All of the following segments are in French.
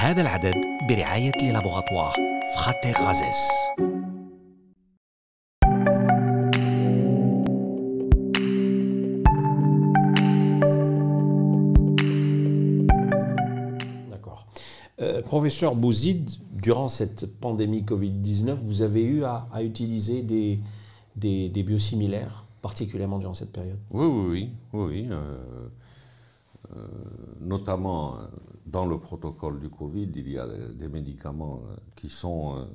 هذا العدد برعاية لي لابوغاتوار فراتير غازيس. D'accord. Professeur Bouzid, durant cette pandémie Covid-19, vous avez eu à utiliser des biosimilaires, particulièrement durant cette période? Oui. Notamment dans le protocole du Covid, il y a des médicaments qui sont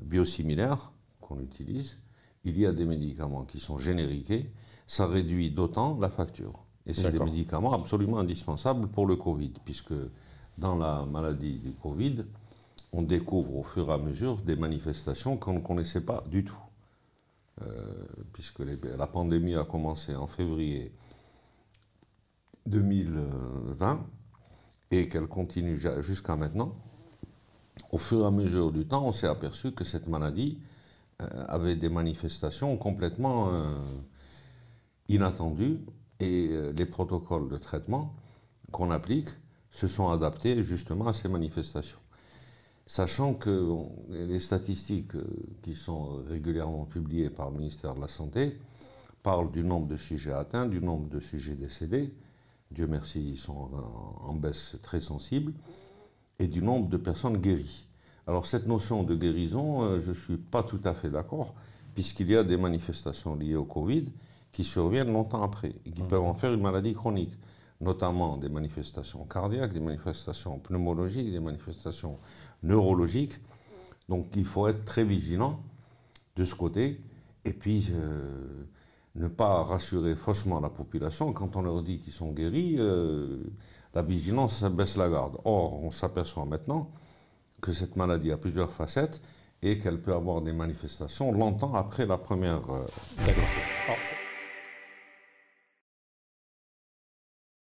biosimilaires qu'on utilise. Il y a des médicaments qui sont génériqués. Ça réduit d'autant la facture. Et c'est des médicaments absolument indispensables pour le Covid, puisque dans la maladie du Covid, on découvre au fur et à mesure des manifestations qu'on ne connaissait pas du tout. Puisque la pandémie a commencé en février 2020 et qu'elle continue jusqu'à maintenant, au fur et à mesure du temps, on s'est aperçu que cette maladie avait des manifestations complètement inattendues et les protocoles de traitement qu'on applique se sont adaptés justement à ces manifestations. Sachant que les statistiques qui sont régulièrement publiées par le ministère de la Santé parlent du nombre de sujets atteints, du nombre de sujets décédés, Dieu merci, ils sont en baisse très sensible, et du nombre de personnes guéries. Alors cette notion de guérison, je ne suis pas tout à fait d'accord, puisqu'il y a des manifestations liées au Covid qui surviennent longtemps après, et qui peuvent en faire une maladie chronique, notamment des manifestations cardiaques, des manifestations pneumologiques, des manifestations neurologiques. Donc il faut être très vigilant de ce côté, et puis ne pas rassurer faussement la population. Quand on leur dit qu'ils sont guéris, la vigilance, ça baisse la garde. Or, on s'aperçoit maintenant que cette maladie a plusieurs facettes et qu'elle peut avoir des manifestations longtemps après la première. D'accord.